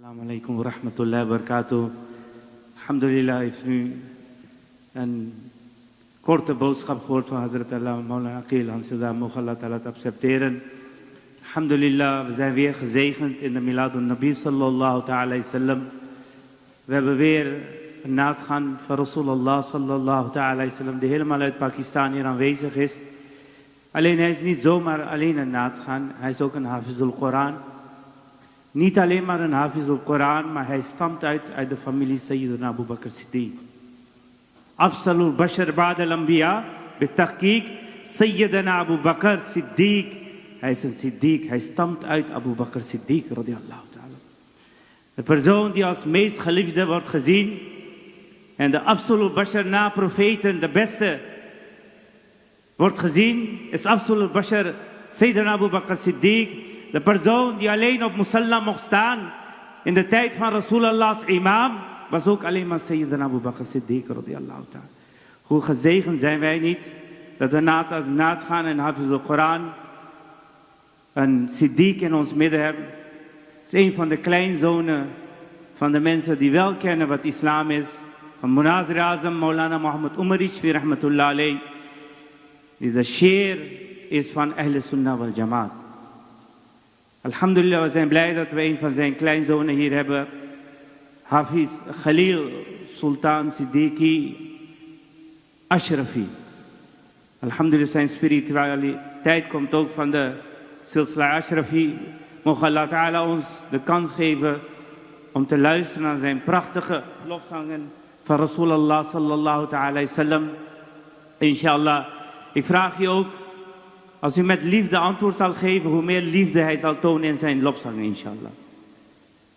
Assalamu alaikum wa rahmatullahi wa barakatuh. Alhamdulillah heeft nu een korte boodschap gehoord van Hazrat Allah Maulana Aqil Hansillah. Mogen Allah ta'ala het accepteren. Alhamdulillah, we zijn weer gezegend in de Miladun Nabi sallallahu ta'ala sallam. We hebben weer een naadgaan van Rasulullah sallallahu ta'ala sallam, die helemaal uit Pakistan hier aanwezig is. Alleen hij is niet zomaar alleen een naadgaan, hij is ook een Hafizul Koran. Niet alleen maar een Hafizul Koran, maar hij stamt uit de familie Sayyidina Abu Bakr Siddiq. Afsalul Bashar Ba'd al-Anbiya, bitahqiq Sayyidina Abu Bakr Siddiq. Hij is een Siddiq, hij stamt uit Abu Bakr Siddiq radiyallahu ta'ala. De persoon die als meest geliefde wordt gezien en de Afsalul Bashar na profeten de beste wordt gezien, is Afsalul Bashar Sayyidina Abu Bakr Siddiq. De persoon die alleen op Musalla mocht staan in de tijd van Rasulullah's imam, was ook alleen maar Sayyidina Abu Bakr Siddiq radiyallahu ta'ala. Hoe gezegend zijn wij niet dat we naad gaan in Hafizul Koran een Siddiq in ons midden hebben. Het is een van de kleinzonen van de mensen die wel kennen wat islam is. Van Munazir Azam, Maulana Muhammad Umari, Shfi rahmatullah alayh. Die de sheer is van Ahl Sunnah wal Jamaat. Alhamdulillah, we zijn blij dat we een van zijn kleinzonen hier hebben. Hafiz Khalil Sultan Siddiqui Ashrafi. Alhamdulillah, zijn spiritualiteit komt ook van de Silsila Ashrafi. Mogen Allah Ta'ala ons de kans geven om te luisteren naar zijn prachtige lofzangen van Rasulullah sallallahu ta'ala sallam. Inshallah, ik vraag je ook, als u met liefde antwoord zal geven, hoe meer liefde hij zal tonen in zijn lofzangen, inshallah.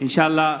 Inshallah,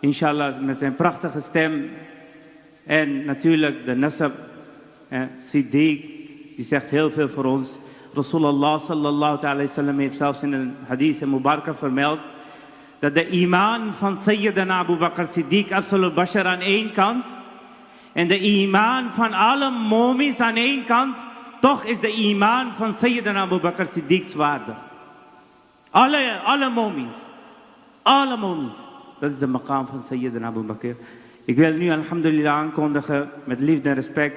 inshallah met zijn prachtige stem en natuurlijk de nasab Siddiq, die zegt heel veel voor ons. Rasulullah sallallahu ta'ala sallam heeft zelfs in een hadith en Mubaraka vermeld dat de iman van Sayyidina Abu Bakr Siddiq Afsalul Bashar aan één kant en de iman van alle momins aan één kant, toch is de iman van Sayyidina Abu Bakr Siddiq zwaarder. Alle momins. Dat is de maqam van Sayyidina Abu Bakr. Ik wil nu alhamdulillah aankondigen met liefde en respect,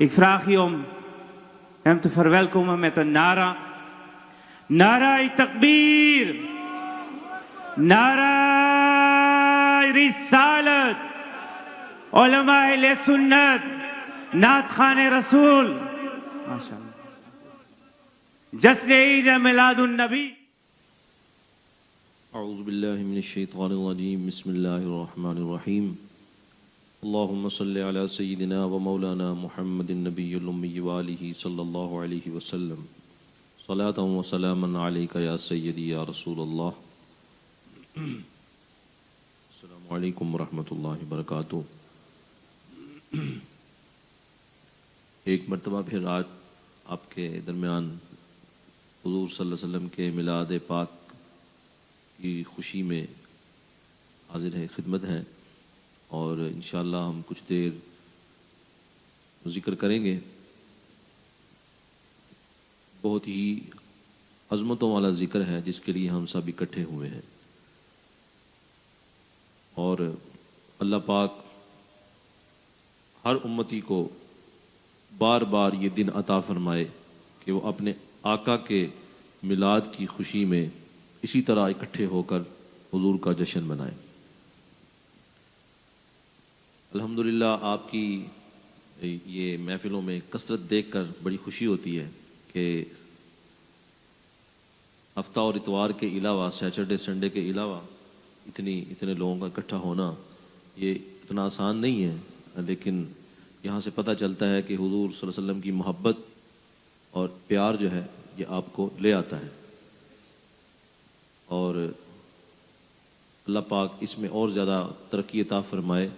Ik vraag je om hem te verwelkomen met een nara. Nara takbir. Nara risalat. Ulama ahl sunnat. Naat khane Rasul. MashaAllah. جسر Eid Milad النبی. اعوذ باللہ من الشیطان الرجیم بسم اللہ الرحمن الرحیم اللہم صلی علی سیدنا و مولانا محمد النبی الامی وآلہ صلی اللہ علیہ وسلم صلاۃ و سلاما علیک یا سیدی یا رسول اللہ. السلام علیکم ورحمۃ اللہ وبرکاتہ. ایک مرتبہ پھر آج آپ کے درمیان حضور صلی اللہ علیہ وسلم کے میلاد پاک کی خوشی میں حاضر ہے، خدمت ہیں، اور انشاءاللہ ہم کچھ دیر ذکر کریں گے. بہت ہی عظمتوں والا ذکر ہے جس کے لیے ہم سب اکٹھے ہوئے ہیں، اور اللہ پاک ہر امتی کو بار بار یہ دن عطا فرمائے کہ وہ اپنے آقا کے میلاد کی خوشی میں اسی طرح اکٹھے ہو کر حضور کا جشن منائیں. الحمدللہ آپ کی یہ محفلوں میں کثرت دیکھ کر بڑی خوشی ہوتی ہے کہ ہفتہ اور اتوار کے علاوہ سیچرڈے سنڈے کے علاوہ اتنے لوگوں کا اکٹھا ہونا یہ اتنا آسان نہیں ہے، لیکن یہاں سے پتہ چلتا ہے کہ حضور صلی اللہ علیہ وسلم کی محبت اور پیار جو ہے یہ آپ کو لے آتا ہے، اور اللہ پاک اس میں اور زیادہ ترقی عطا فرمائے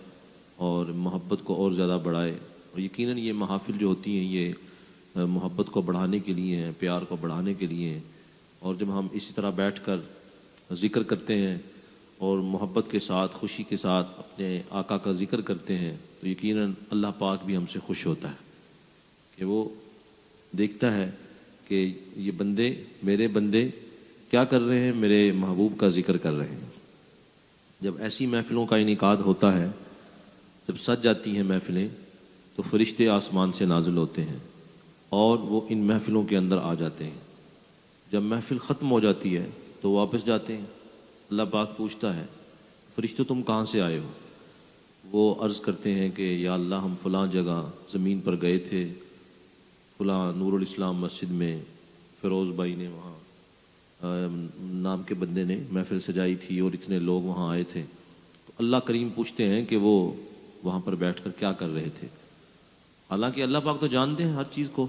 اور محبت کو اور زیادہ بڑھائے. اور یقیناً یہ محافل جو ہوتی ہیں یہ محبت کو بڑھانے کے لیے ہیں، پیار کو بڑھانے کے لیے ہیں. اور جب ہم اسی طرح بیٹھ کر ذکر کرتے ہیں اور محبت کے ساتھ خوشی کے ساتھ اپنے آقا کا ذکر کرتے ہیں تو یقیناً اللہ پاک بھی ہم سے خوش ہوتا ہے کہ وہ دیکھتا ہے کہ یہ بندے میرے بندے کیا کر رہے ہیں، میرے محبوب کا ذکر کر رہے ہیں۔ جب ایسی محفلوں کا انعقاد ہوتا ہے، جب سج جاتی ہیں محفلیں، تو فرشتے آسمان سے نازل ہوتے ہیں اور وہ ان محفلوں کے اندر آ جاتے ہیں۔ جب محفل ختم ہو جاتی ہے تو واپس جاتے ہیں۔ اللہ پاک پوچھتا ہے فرشتوں تم کہاں سے آئے ہو؟ وہ عرض کرتے ہیں کہ یا اللہ ہم فلاں جگہ زمین پر گئے تھے، فلاں نور الاسلام مسجد میں فیروز بھائی نے وہاں نام کے بندے نے محفل سجائی تھی اور اتنے لوگ وہاں آئے تھے۔ تو اللہ کریم پوچھتے ہیں کہ وہ وہاں پر بیٹھ کر کیا کر رہے تھے؟ حالانکہ اللہ پاک تو جانتے ہیں ہر چیز کو،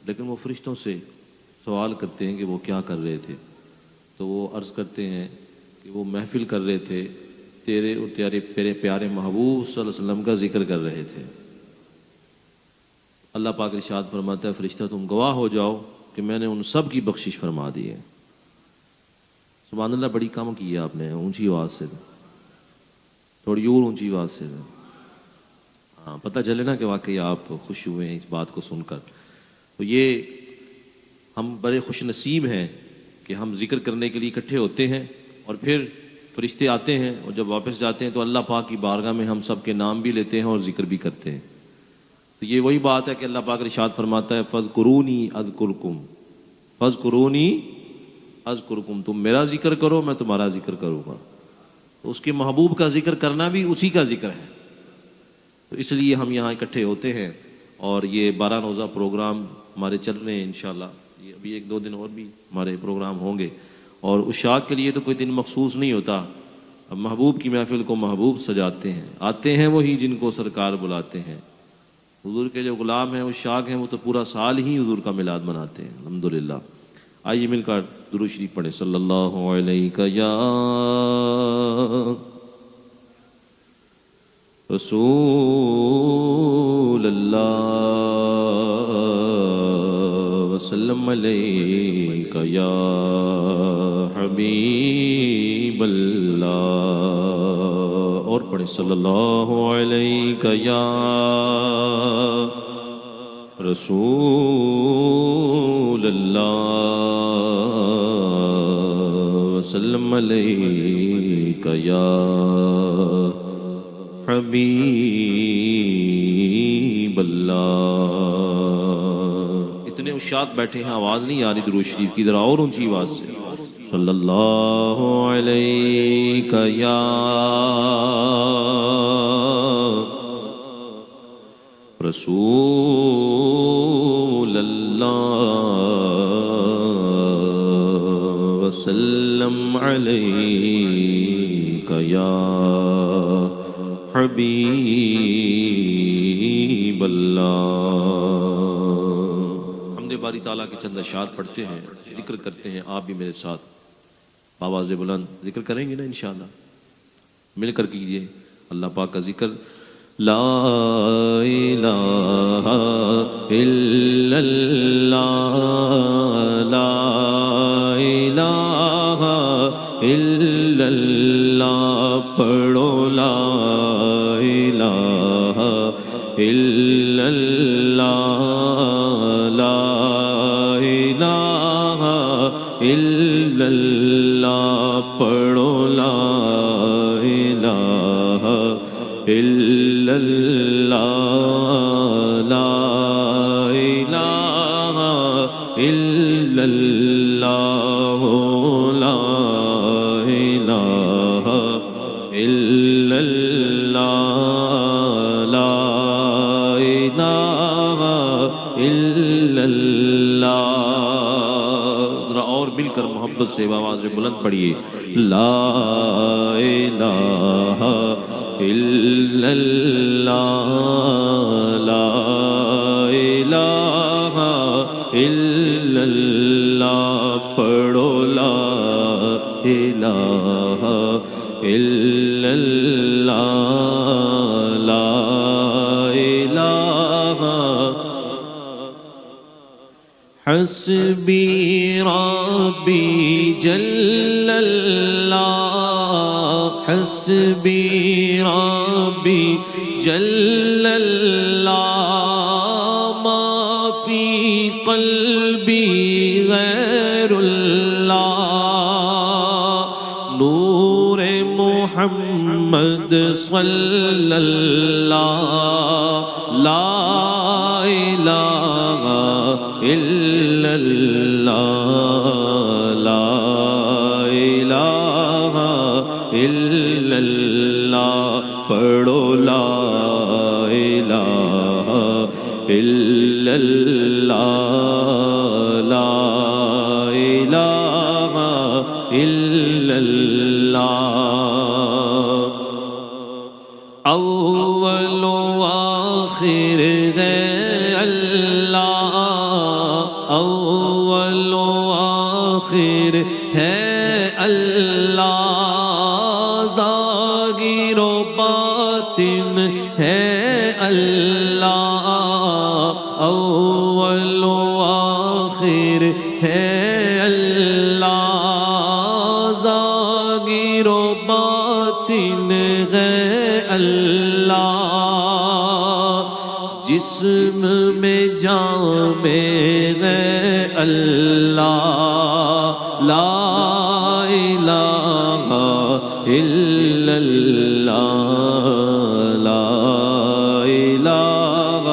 لیکن وہ فرشتوں سے سوال کرتے ہیں کہ وہ کیا کر رہے تھے۔ تو وہ عرض کرتے ہیں کہ وہ محفل کر رہے تھے، تیرے اور تیرے پیارے محبوب صلی اللہ علیہ وسلم کا ذکر کر رہے تھے۔ اللہ پاک ارشاد فرماتا ہے فرشتہ تم گواہ ہو جاؤ کہ میں نے ان سب کی بخشش فرما دی ہے۔ سبحان اللہ، بڑی کام کی ہے آپ نے، اونچی آواز سے، تھوڑی اور اونچی آواز سے، ہاں پتہ چلے نا کہ واقعی آپ خوش ہوئے ہیں اس بات کو سن کر۔ تو یہ ہم بڑے خوش نصیب ہیں کہ ہم ذکر کرنے کے لیے اکٹھے ہوتے ہیں اور پھر فرشتے آتے ہیں اور جب واپس جاتے ہیں تو اللہ پاک کی بارگاہ میں ہم سب کے نام بھی لیتے ہیں اور ذکر بھی کرتے ہیں۔ تو یہ وہی بات ہے کہ اللہ پاک ارشاد فرماتا ہے فَاذْكُرُونِي أَذْكُرْكُمْ فَاذْكُرُونِي أَذْكُرْكُمْ، تم میرا ذکر کرو میں تمہارا ذکر کروں گا۔ تو اس کے محبوب کا ذکر کرنا بھی اسی کا ذکر ہے۔ تو اس لیے ہم یہاں اکٹھے ہوتے ہیں اور یہ 12 روزہ پروگرام ہمارے چل رہے ہیں انشاءاللہ۔ یہ ابھی 1-2 دن اور بھی ہمارے پروگرام ہوں گے، اور عشاق کے لیے تو کوئی دن مخصوص نہیں ہوتا۔ اب محبوب کی محفل کو محبوب سجاتے ہیں، آتے ہیں وہی جن کو سرکار بلاتے ہیں۔ حضور کے جو غلام ہیں عشاق ہیں وہ تو پورا سال ہی حضور کا میلاد مناتے ہیں الحمدللہ۔ آئیے مل کر درود شریف پڑھیں، صلی اللہ علیہ یا رسول اللہ وسلم علیہ یا حبیب اللہ، اور پڑھیں صلی اللہ علیہ یا رسول اللہ وسلم علیہ یا حبیب اللہ۔ اتنے عشاق بیٹھے ہیں، آواز نہیں آ رہی درود شریف کی، ذرا اور اونچی آواز سے، صلی اللہ علیہ یا رسول اللہ وسلم علیہ یا حبیب اللہ۔ حمد باری تعالیٰ کے چند اشعار پڑھتے ہیں، ذکر کرتے ہیں، آپ بھی میرے ساتھ آواز بلند ذکر کریں گے نا انشاءاللہ، مل کر کیجئے اللہ پاک کا ذکر۔ لا الہ الا اللہ، لا الہ الا اللہ، پڑھو لا الہ الا اللہ، لا الہ الا اللہ، پڑھو لا الہ الا اللہ، لا الہ الا اللہ، لا الہ الا اللہ، لا الہ الا اللہ۔ ذرا اور مل کر محبت سے آواز بلند پڑھیے، لا الہ الا اللہ، لا الہ الا اللہ، پڑھو لا الہ الا اللہ، لا الہ حسبی ربی جل اللہ، حسبی ربی جل اللہ، ما فی قلبی غیر اللہ، نور محمد صلی اللہ، لا الہ الا اللہ، لا الہ الا اللہ، پڑھو لا الہ الا اللہ، لا الہ الا اللہ، اول و آخر ہے اللہ، اول و آخر ہے اللہ، ظاہر و باطن ہے اللہ، اول و آخر ہے اللہ، ظاہر و باطن ہے اللہ، جسم میں جان میں ہے اللہ، لا الہ الا اللہ، لا الہ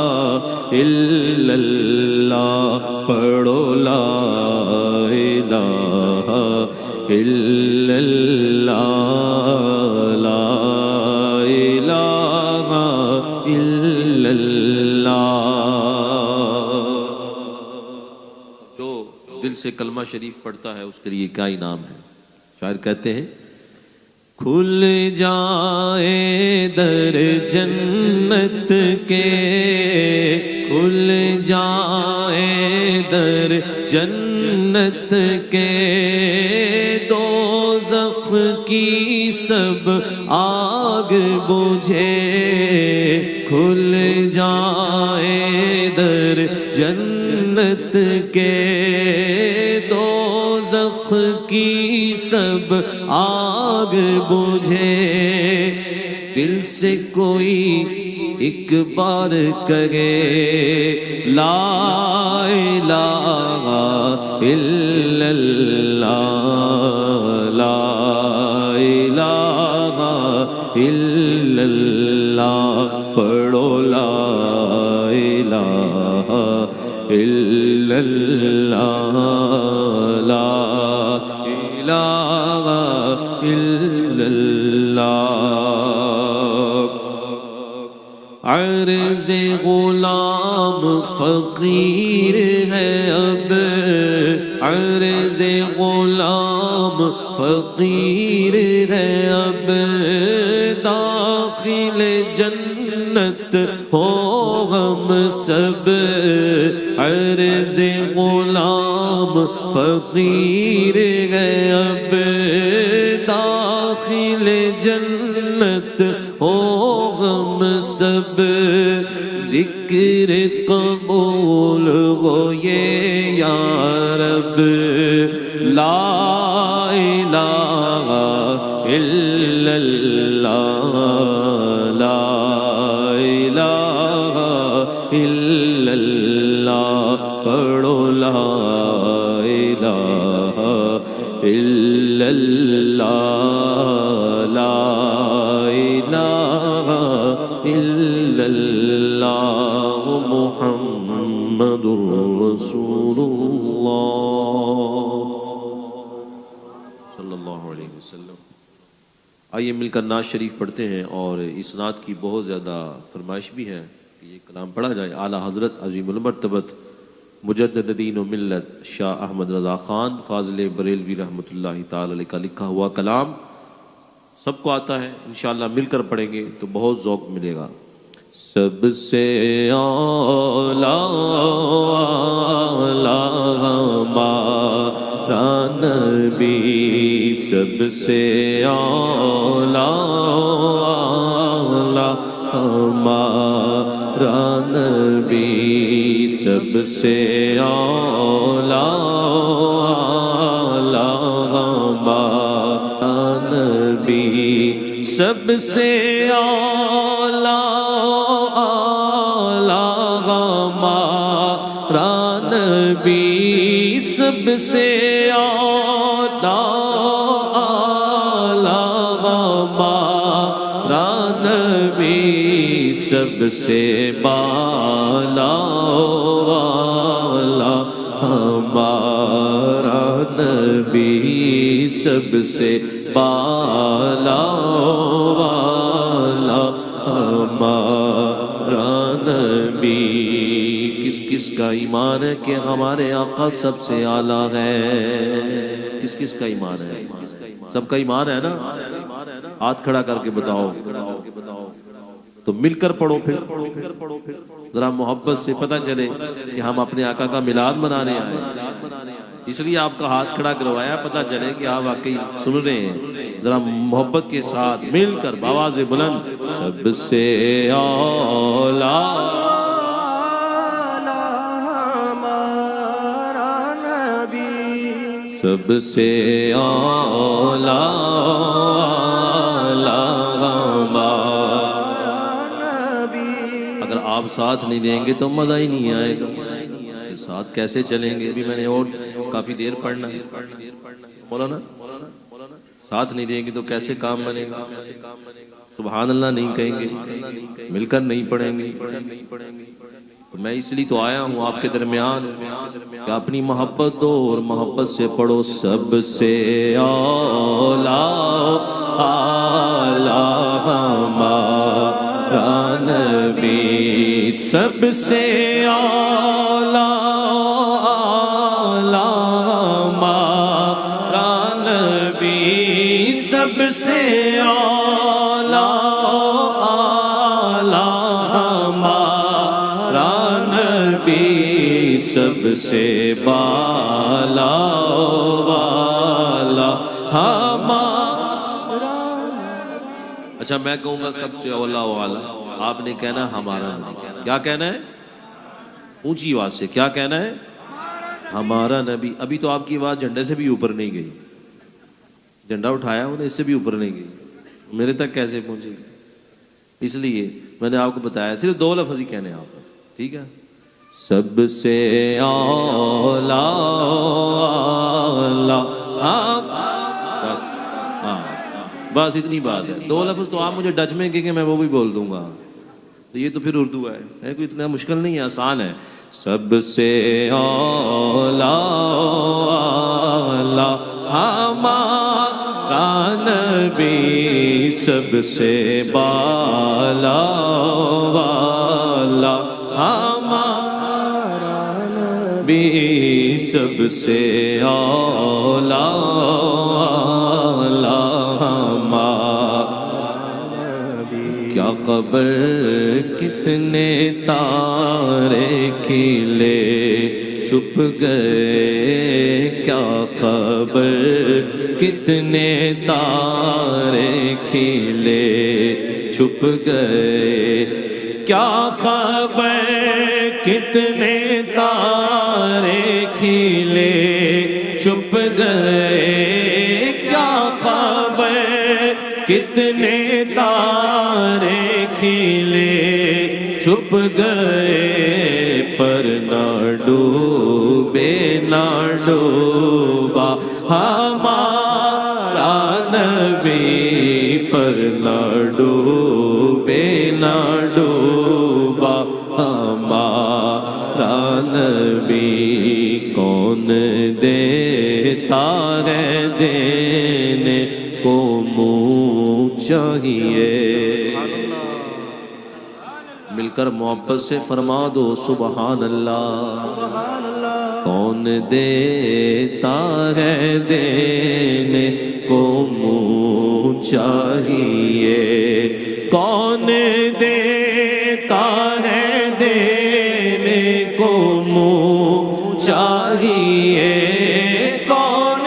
الا اللہ، پڑھو لا الہ الا اللہ، لا الہ الا اللہ۔ جو دل سے کلمہ شریف پڑھتا ہے اس کے لیے کیا انعام ہے؟ شاعر کہتے ہیں، کھل جائے در جنت کے، کھل جائے در جنت کے، دوزخ کی سب آگ بجھے، کھل جائے در جنت کے، دوزخ کی سب آگ بجھے، دل سے کوئی ایک بار کہے لا الہ الا اللہ، لا الہ الا اللہ، پڑھو لا الہ الا اللہ، لا الہ الا اللہ، عرض غلام فقیر ہے اب، عرض غلام فقیر ہے اب، داخل جنت ہو ہم سب، عرض غلام فقیر ہے اب، داخل جنت ہو ہم سب، ذکر قبول ہو یہ یا رب، لا الہ الا اللہ، لا الہ الا اللہ، پڑھو لا الہ الا اللہ، لا الہ الا اللہ، محمد رسول اللہ صلی اللہ علیہ وسلم۔ آئیے مل کر نعت شریف پڑھتے ہیں، اور اس نعت کی بہت زیادہ فرمائش بھی ہے کہ یہ کلام پڑھا جائے۔ اعلیٰ حضرت عظیم المرتبت مجدد دین و ملت شاہ احمد رضا خان فاضل بریلوی رحمۃ اللہ تعالی علیہ کا لکھا ہوا کلام سب کو آتا ہے، انشاءاللہ مل کر پڑھیں گے تو بہت ذوق ملے گا۔ سب سے اعلیٰ ہمارا نبی، سب سے اعلیٰ ہمارا نبی، سب سے اولا ہمارا نبی سب سے اولا ہمارا نبی سب سے اولا ہمارا نبی سب سے بالا والا ہمارا نبی سب سے بالا والا ہمارا نبی کس کس کا ایمان ہے کہ ہمارے آقا سب سے اعلیٰ ہے کس کس کا ایمان ہے سب کا ایمان ہے نا ہاتھ کھڑا کر کے بتاؤ تو مل کر پڑھو پھر ذرا محبت سے پتہ چلے کہ ہم اپنے آقا کا میلاد منانے آئے اس لیے آپ کا ہاتھ کھڑا کروایا پتہ چلے کہ آپ واقعی سن رہے ہیں ذرا محبت کے ساتھ مل کر بآواز بلند سب سے اولا سب سے اولا اگر آپ ساتھ نہیں دیں گے تو مزہ ہی نہیں آئے گا ساتھ کیسے چلیں گے ابھی میں نے اور کافی دیر پڑھنا ہے مولانا ساتھ نہیں دیں گے تو کیسے کام بنے گا سبحان اللہ نہیں کہیں گے مل کر نہیں پڑھیں گے میں اس لیے تو آیا ہوں آپ کے درمیان کہ اپنی محبت دو اور محبت سے پڑھو سب سے اولا ہمارا نبی سب سے اولا ہمارا نبی سب سے اولا سب سے بالا والا ہمارا اچھا میں کہوں گا سب سے اولا والا آپ نے کہنا ہمارا نبی کیا کہنا ہے اونچی آواز سے کیا کہنا ہے ہمارا نبی ابھی تو آپ کی آواز جھنڈے سے بھی اوپر نہیں گئی جھنڈا اٹھایا انہیں اس سے بھی اوپر نہیں گئی میرے تک کیسے پہنچے گی اس لیے میں نے آپ کو بتایا صرف دو لفظ ہی کہنے آپ ٹھیک ہے سب سے اولا بس اتنی بات ہے دو لفظ تو آپ مجھے ڈچ میں کہ میں وہ بھی بول دوں گا تو یہ تو پھر اردو ہے کوئی اتنا مشکل نہیں ہے آسان ہے سب سے اولا ہمارا نبی سب سے بالا والا بھی سب سے اولا کیا خبر کتنے تارے کھلے چھپ گئے کیا خبر کتنے تارے کھلے چھپ گئے کیا خبر کتنے تارے کھلے چھپ گئے کیا خبر کتنے تارے کھلے چھپ گئے پر نہ ڈوبے نہ ڈوبا ہمارا نبی پر نہ ڈوبے نہ ڈوبا ہمارا نبی کون دیتا ہے دینے کو منہ چاہیے مل کر محبت سے فرما دو سبحان اللہ کون دیتا ہے دینے کو منہ چاہیے کون دیتا ہے دینے کو منہ چاہیے کون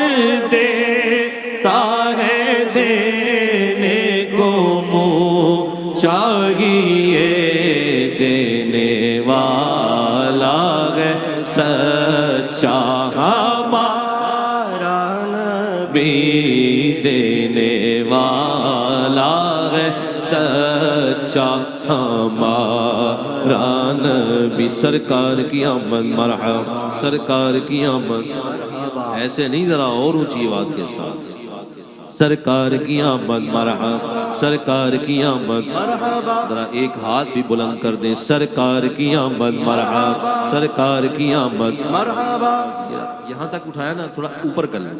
دیتا ہے دینے کو منہ چاہیے دینے والا بھی دینے والا ہے سچا ہمارا نبی. سرکار کی آمد مرحبا، سرکار کی آمد. ایسے نہیں، ذرا اور اونچی آواز کے ساتھ. سرکار کی آمد مرحبا، سرکار کی آمد مرحبا. ذرا ایک ہاتھ بھی بلند کر دیں. سرکار کی آمد مرحبا، سرکار کی آمد مرحبا. یہاں تک اٹھایا نا، تھوڑا اوپر کر لیں.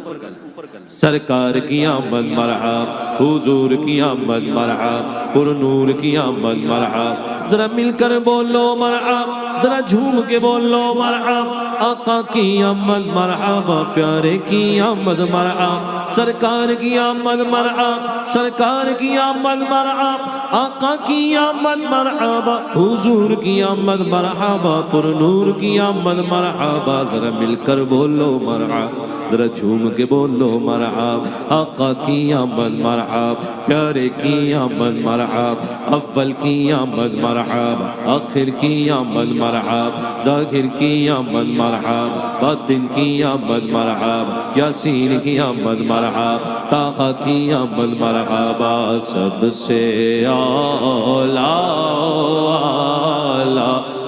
سرکار کی آمد مرحبا، حضور کی آمد مرحبا، پر نور کی آمد مرحبا. ذرا مل کر بولو مرحبا، ذرا جھوم کے بولو مرحبا. آقا کی آمد مرحبا، پیارے کی آمد مرحبا. سرکار کی آمد مرحبا، سرکار کی آمد مرحبا. آقا کی آمد مرحبا، حضور کی آمد مرحبا، پر نور کی آمد مرحبا. ذرا مل کر بولو مرحبا، ذرا جھوم کے بولو مرحبا. آقا کی آمد مرحبا، پیارے کی آمد مرحبا. اول کی آمد مرحبا، آخر کی آمد مرحبا. ظاہر کی آمد مرحبا، باطن کی آمد مرحبا. یاسین کی آمد مرحبا، طٰہٰ کی آمد مرحبا. سب سے اعلیٰ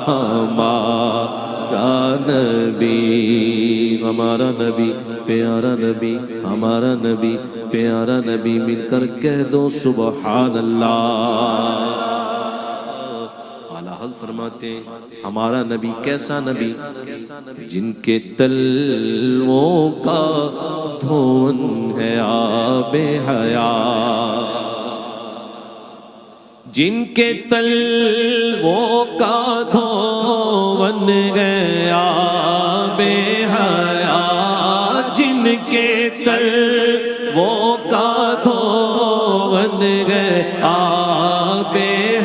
ہمارا نبی، ہمارا نبی پیارا نبی، ہمارا نبی پیارا نبی. مل کر کہہ دو سبحان اللہ. اعلیٰ حضرت فرماتے ہیں ہمارا نبی کیسا نبی؟ جن کے تلووں کا دھون ہے آب حیات، جن کے تلووں کا دھون ہے آب حیات، جن کے تلووں کا دھون ہے آب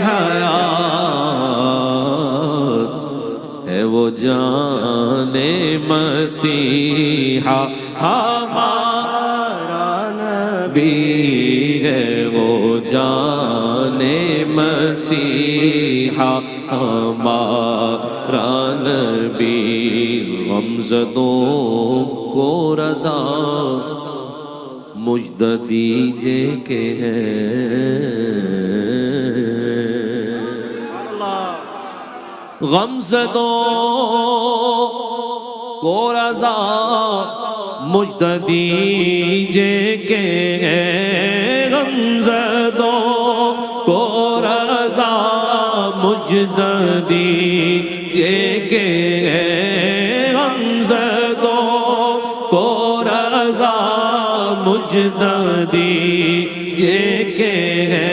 حیات، ہے وہ جان مسیحا ہمارا نبی، ہے وہ جان مسیحا ہمارا نبی. غمزدوں کو رضا مجد دیجے کہ ہے، غمزدوں کو رضا مجد دیجے کہ ہے، غمزدوں کو رضا مجد دیجے کہ ہے، غمزدوں کو رضا مجد دیجے کہ ہے.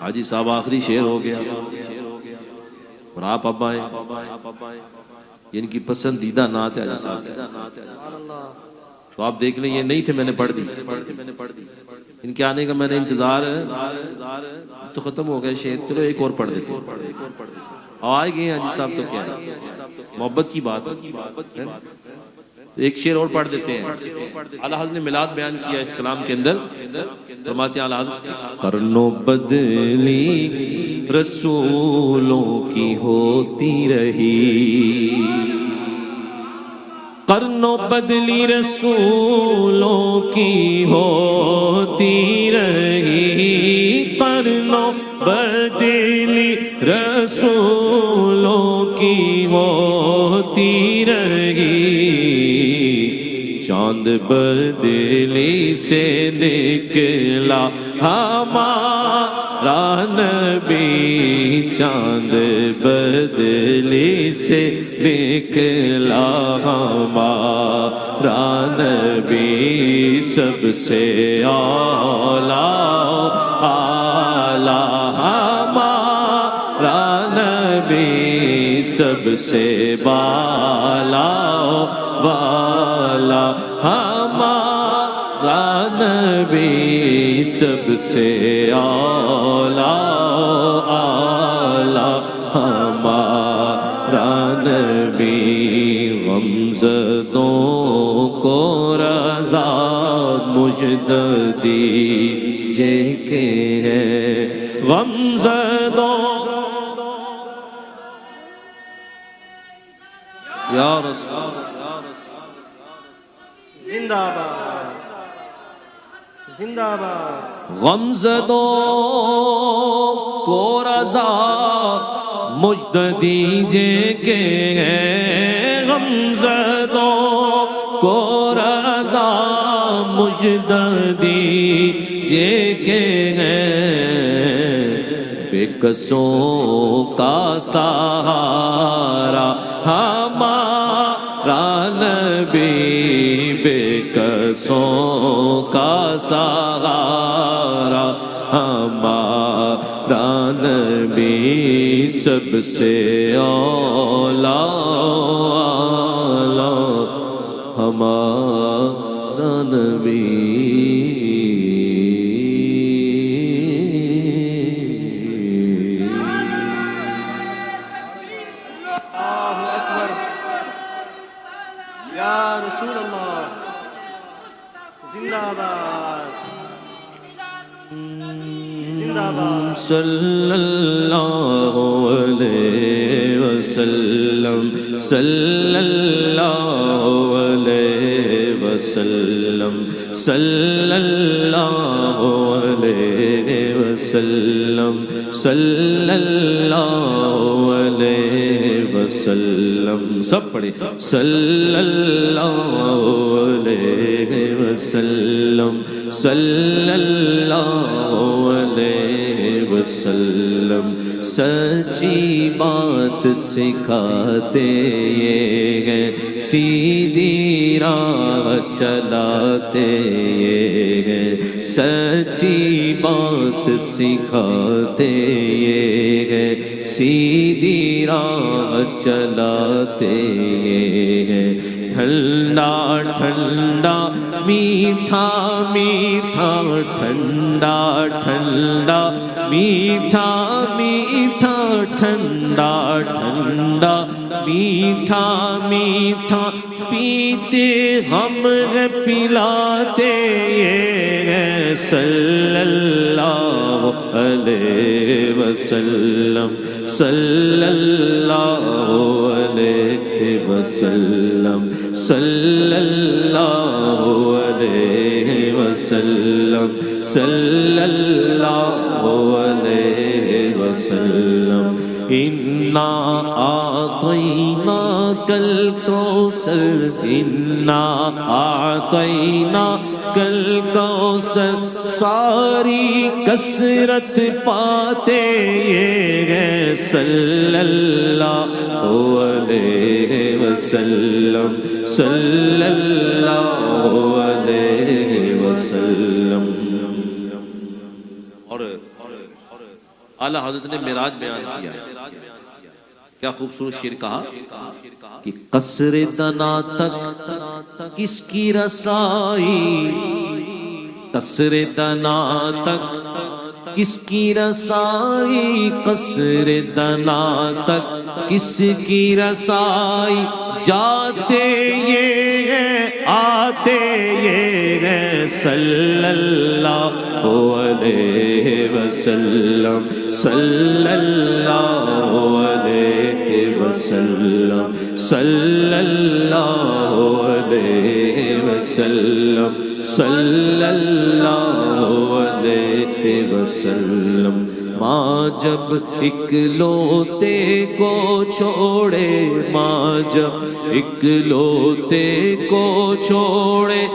حاجی صاحب آخری شعر ہو گیا اور آپ اب آئے. ان کی پسندیدہ نعت ہے حاجی صاحب، تو آپ دیکھ لیں. یہ نہیں تھے، میں نے پڑھ دی. ان کے آنے کا میں نے انتظار تو ختم ہو گیا شعر، چلو ایک اور پڑھ دیتے ہیں. آئے گئے حاجی صاحب تو کیا ہے، محبت کی بات ہے. ایک شعر اور پڑھ دیتے ہیں. اعلیٰ حضرت نے میلاد بیان کیا اس کلام کے اندر. فرماتے ہیں اعلیٰ حضرت، قرنوں بدلی رسولوں کی ہوتی رہی، قرنوں بدلی رسولوں کی ہوتی رہی، قرنوں بدلی رسولوں کی ہوتی رہی. چاند بدلی سے نکلا ہمارا نبی، چاند بدلی سے نکلا ہمارا نبی. سب سے اعلیٰ ہمارا نبی، سب سے بالا والا ہمارا نبی، سب سے اعلیٰ ہمارا نبی. غمزدوں کو رضا مجد دیجے کہ ہے، غمزدوں یا رسول زندہ باد زندہ باد غمزدوں کو رضا مجھ دیجئے کہ غمزدوں کو رضا مجھ دیجئے کہ بے کسوں کا سہارا ہمارا نبی، بے کسوں کا سہارا ہمارا نبی، سب سے اولا ہمارا نبی۔ اللہ اکبر یا رسول اللہ، زندہ باد زندہ باد صلی اللہ علیہ وسلم، صلی اللہ علیہ وسلم، صلی اللہ علیہ وسلم، صلی اللہ علیہ وسلم، سب پڑھیں صلی اللہ علیہ وسلم، صلی اللہ علیہ وسلم۔ سچی بات سکھاتے یہ ہیں، سیدھی راہ چلاتے یہ ہیں، سچی بات سکھاتے یہ ہیں، سیدھی راہ چلاتے یہ ہیں۔ ٹھنڈا ٹھنڈا میٹھا میٹھا، ٹھنڈا ٹھنڈا میٹھا میٹھا، ٹھنڈا ٹھنڈا میٹھا میٹھا، پیتے ہم پلاتے یہ ہیں، صلی اللہ علیہ وسلم، صلی اللہ علیہ وسلم، صلی اللہ علیہ وسلم، صلی اللہ علیہ وسلم۔ انا اعطیناک الکوثر، انا اعطیناک الکوثر، ساری کثرت پاتے یہ ہیں، صلی اللہ علیہ وسلم، صلی اللہ علیہ وسلم۔ اور اعلیٰ حضرت نے معراج بیان کیا، کیا خوبصورت شعر کہا کہ قصر دنا تک کس کی رسائی، قصر دنا تک کس کی رسائی، قصر دنا تک کس کی رسائی، جاتے یہ ہیں آتے یہ ہیں، صلی اللہ علیہ وسلم، صلی اللہ علیہ وسلم، صلی اللہ علیہ وسلم، صلی اللہ علیہ وسلم۔ ماں جب ایک لوتے کو چھوڑے، ماں جب ایک لوتے کو چھوڑے،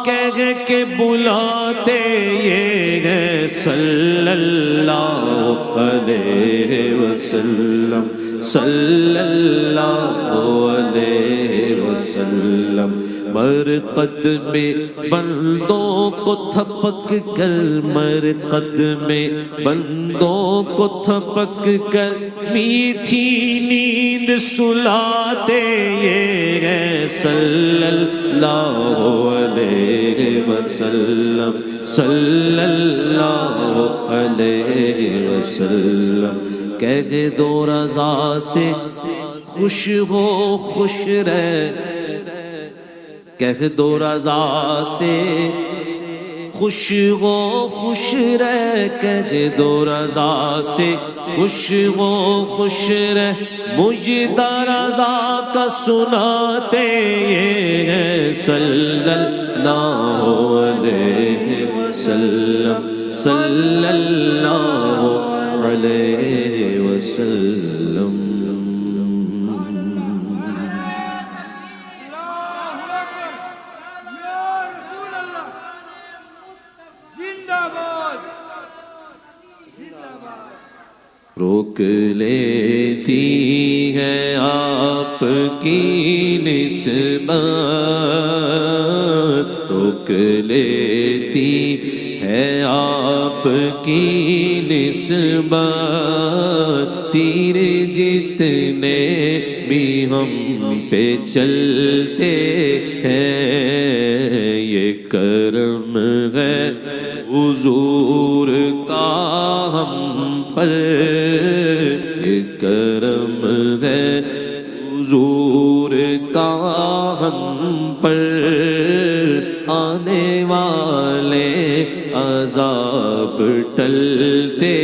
کہہ کے بلاتے یہ ہیں، صلی اللہ علیہ وسلم، صلی اللہ علیہ وسلم۔ مرقد میں بندوں کو تھپک کر، مرقد میں بندوں کو تھپک کر، میٹھی نیند سلاتے یہ ہیں، صلی اللہ علیہ وسلم، صلی اللہ علیہ وسلم۔ کہہ دو رضا سے خوش ہو خوش رہ، کہہ دو رضا سے خوش ہو خوش رہ کہہ دو رضا سے، خوش ہو خوش رہ مجدہ رضا کا سناتے ہیں، صلی اللہ علیہ وسلم، صلی اللہ علیہ وسلم۔ روک لیتی ہے آپ کی نسبت، روک لیتی ہے آپ کی نسبت، تیر جتنے بھی ہم پہ چلتے ہیں، یہ کرم ہے حضور کا ہم پر، یہ کرم ہے حضور کا ہم پر، آنے والے عذاب ٹلتے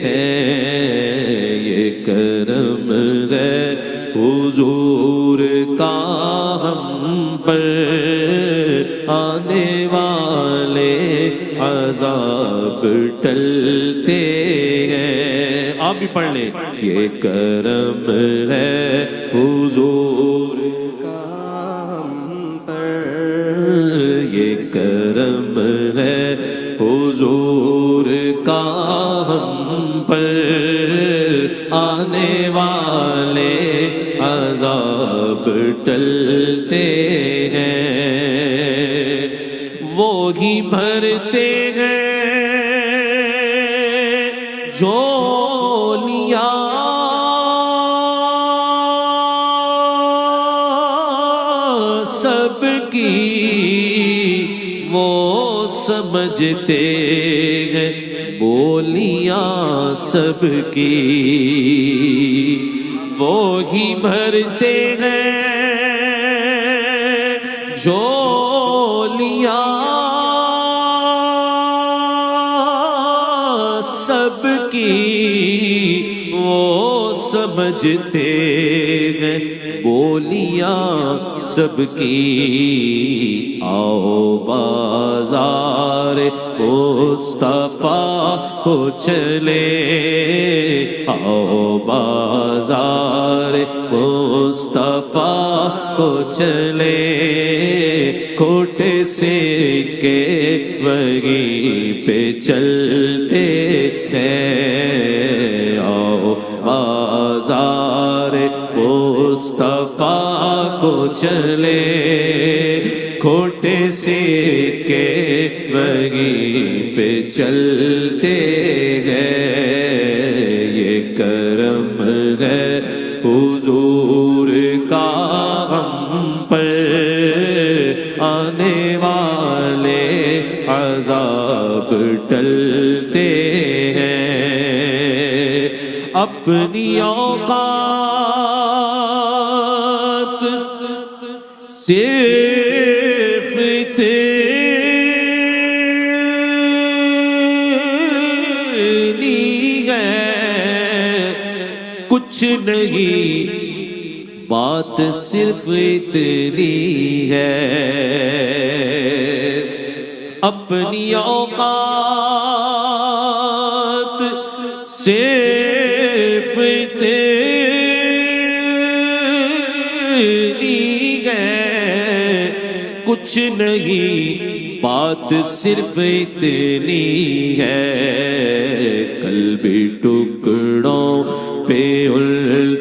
ہیں، یہ کرم ہے حضور کا ہم پر، آنے والے عذاب ٹلتے ہیں۔ آپ بھی پڑھ لیں، یہ کرم ہے حضور کا ہم پر، یہ کرم ہے حضور کا ہم پر، آنے والے عذاب ٹلتے ہیں، وہی بھرتے ہیں جھولیاں سب کی، وہ سمجھتے ہیں بولیاں سب کی، وہی بھرتے ہیں جھولیاں سب کی، وہ سمجھتے ہیں بولیاں سب کی، آؤ بازار مصطفیٰ کو چلے، آؤ بازار مصطفیٰ کو چلے، کھوٹے سکے وہیں پہ چلتے ہیں، آؤ بازار مصطفیٰ کو چلے، کھوٹے سکے وہیں پہ چلتے ہیں، یہ کرم ہے حضور کا ہم پر، آنے والے عذاب ٹلتے ہیں، اپنی اوقات صرف تیری ہے، کچھ نہیں بات صرف اتنی ہے، اپنی اوقات صرف تیری ہے، کچھ نہیں بات صرف اتنی ہے، کل بھی ٹکڑوں پہ ان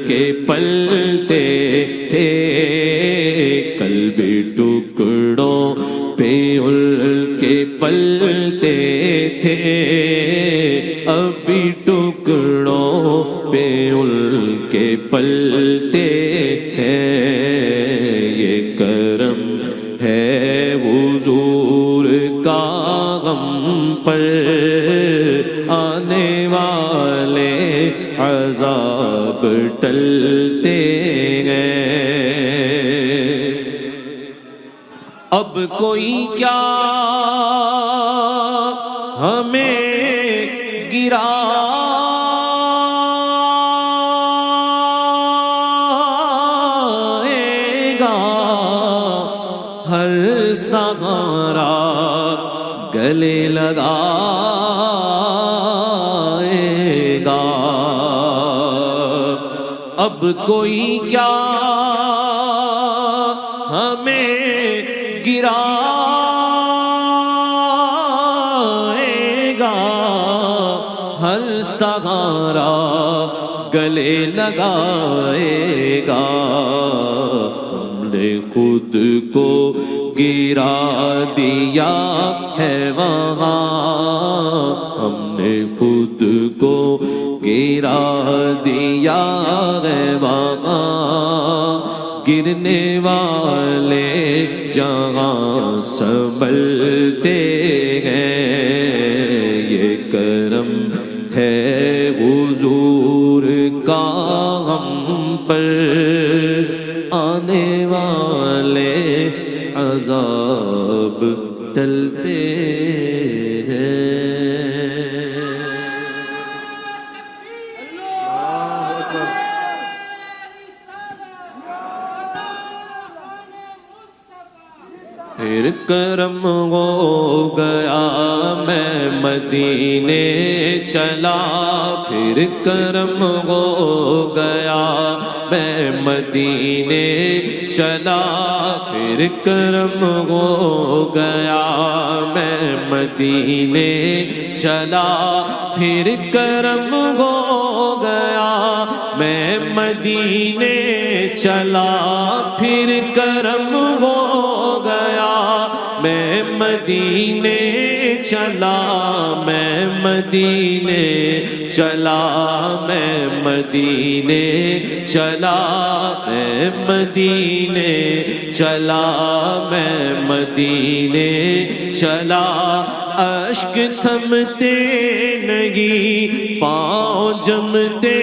کے پلتے تھے، کل بھی ٹکڑوں پہ ان کے پلتے تھے، اب بھی ٹکڑوں پہ ان کے پلتے ہیں، یہ کرم ہے حضور کا ہم پر، آنے والے عذاب ٹلتے ہیں، اب کوئی کیا ہمیں گرائے گا، ہر سہارا گلے لگائے گا۔ اب کوئی کیا ہمیں گرائے گا، ہر سہارا گلے لگائے گا۔ ہم نے خود کو گرا دیا ہے وہاں، ہم نے خود کو گرا دیا ہے وہاں، گرنے والے جہاں سنبھلتے ہیں۔ یہ کرم ہے حضور کا ہم پر، آنے والے عذاب ٹلتے ہیں۔ پھر کرم ہو گیا میں مدینے چلا، پھر کرم ہو گیا میں مدینے چلا، پھر کرم ہو گیا میں مدینے چلا، پھر کرم ہو گیا میں مدینے چلا، پھر کرم ہو گیا میں مدینے چلا، میں مدینے چلا، میں مدینے چلا، میں مدینے چلا، میں مدینے چلا۔ اشک تھمتے نہیں، پاؤں جمتے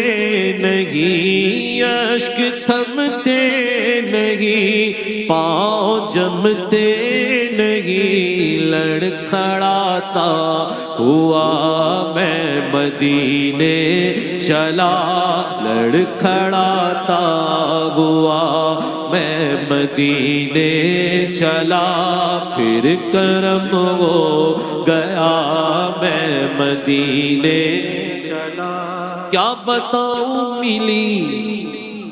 نہیں، اشک تھمتے نہیں، پاؤں جمتے نہیں، لڑکھڑاتا ہوا میں مدینے چلا، لڑکھڑاتا ہوا میں مدینے چلا، پھر کرم ہو گیا میں مدینے چلا۔ کیا بتاؤں ملی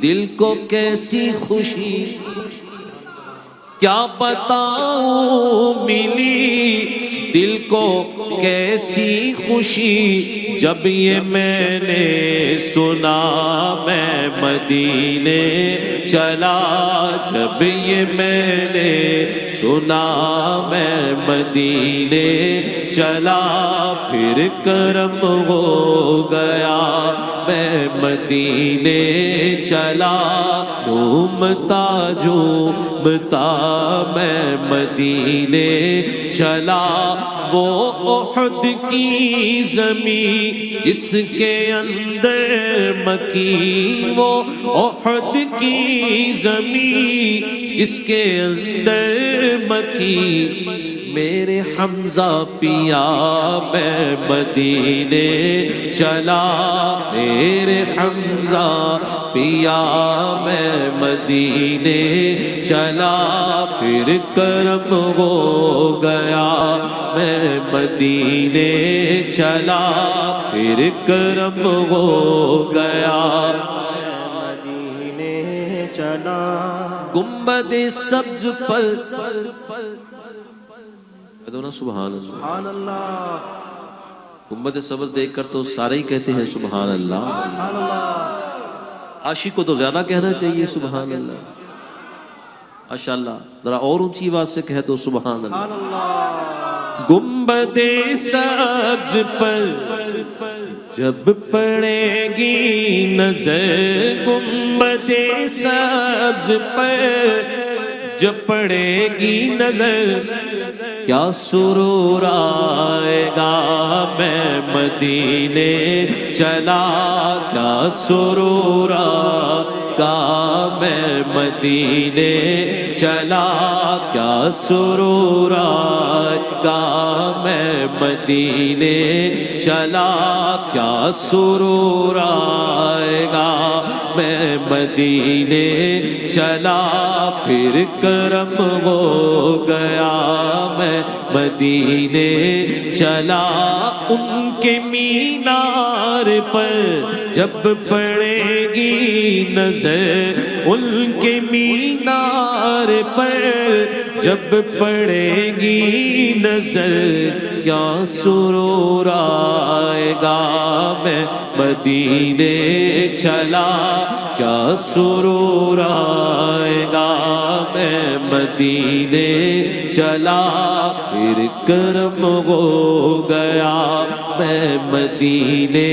دل کو کیسی خوشی، کیا بتاؤں ملی دل کو کیسی خوشی، جب یہ میں نے سنا میں مدینے چلا، جب یہ میں نے سنا میں مدینے چلا، پھر کرم ہو گیا میں مدینے چلا، جھومتا جھومتا میں مدینے چلا۔ وہ احد کی زمین جس کے اندر مکی، وہ احد کی زمین جس کے اندر مکی، میرے حمزہ پیا میں مدینے چلا، میرے حمزہ پیا میں مدینے چلا، پھر کرم ہو گیا میں مدینے چلا، پھر کرم ہو گیا مدینے چلا۔ گنبد سبز پر نا سبحان اللہ، سبحان اللہ، گنبد سبز دیکھ کر تو سارے ہی کہتے ہیں سبحان اللہ، سبحان اللہ، عاشق کو تو زیادہ کہنا چاہیے سبحان اللہ، ماشاءاللہ ذرا اور اونچی آواز سے کہہ دو سبحان اللہ۔ سبحان اللہ۔ گنبد سبز پر جب پڑے گی نظر، گنبد سبز پر جب پڑے گی نظر، کیا سرور آئے گا میں مدینے چلا، کیا سرور آئے گا میں مدینے چلا کیا سرور آئے گا میں مدینے چلا کیا سرور آئے گا میں مدینے چلا پھر کرم ہو گیا میں مدینے چلا ان کے مینار پر جب پڑے گی نظر ان کے مینار پر جب پڑے گی نظر کیا سرور آئے گا میں مدینے چلا کیا سرور آئے گا میں مدینے چلا پھر کرم ہو گیا میں مدینے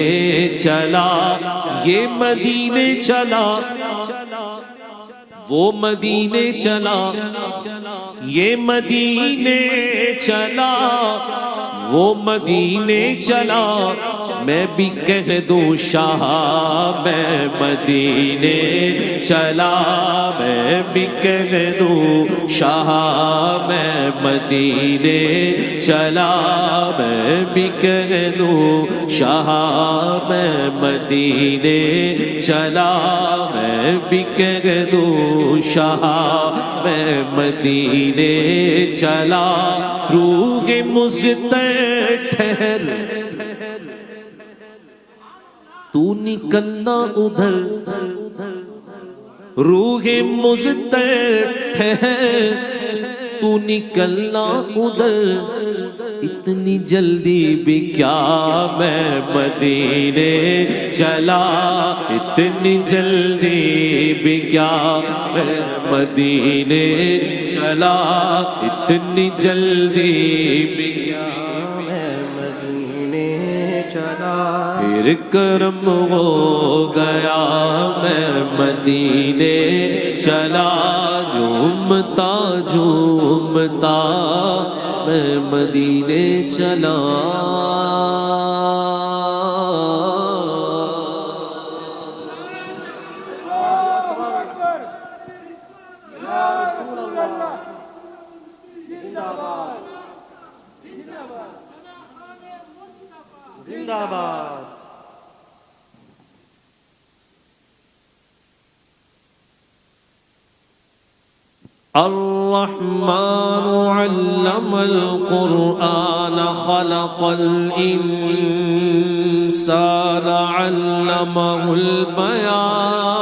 چلا یہ مدینے چلا وہ مدینے چلا یہ مدینے چلا وہ مدینے چلا میں بھی کہہ دوں شاہ میں مدینے چلا میں بھی کہہ دوں شاہ میں مدینے چلا میں بھی کہہ دوں شاہ میں مدینے چلا میں بھی کہہ دوں شاہ میں مدینے چلا روح مزدر ٹھہر تو نکلنا ادھر روح مزدر ٹھہر تو نکلنا ادھر اتنی جلدی بھی کیا میں مدینے چلا اتنی جلدی بھی کیا میں مدینے چلا اتنی جلدی بھی کیا میں مدینے چلا پھر کرم ہو گیا میں مدینے چلا جھومتا جھومتا میں مدینے چلا زندہ باد الرحمن علم القرآن خلق الإنسان علمه البيان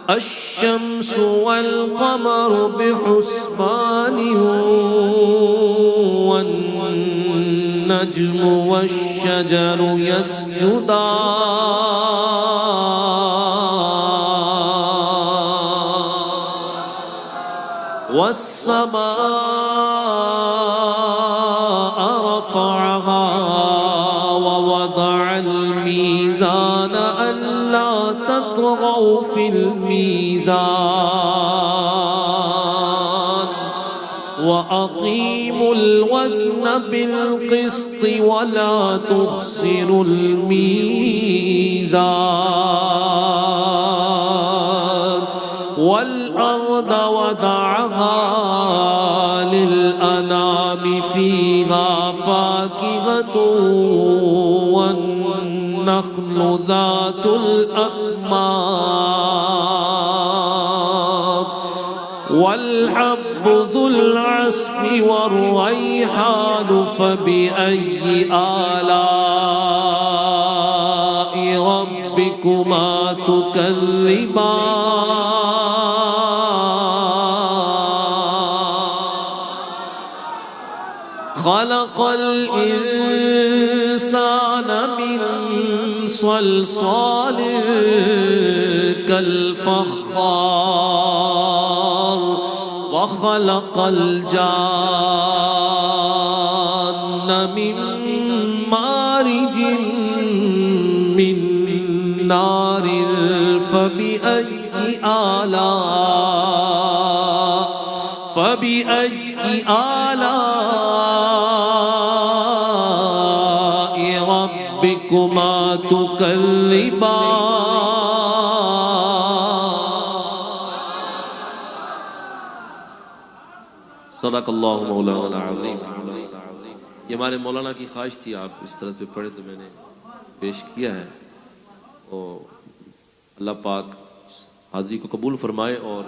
الشمس والقمر بحسبان والنجم والشجر يسجدان والسماء رفعها ووضع الميزان ألا تطغوا في الميزان وأقيموا الوزن بالقسط ولا تخسروا الميزان والأرض وضعها للأنام فيها فاكهة والنخل ذات الأكمام والحب ذو العصف والريحان فبأي آلاء ربكما تكذبان خلق الإنسان من صلصال كالفخار وخلق الجان من مارج من نار فبأي آلاء ربكما تكذبان اللباس صدق اللہ مولانا العظیم. یہ ہمارے مولانا کی خواہش تھی، آپ اس طرح پہ پڑھے تو میں نے پیش کیا ہے. اور اللہ پاک حاضری کو قبول فرمائے اور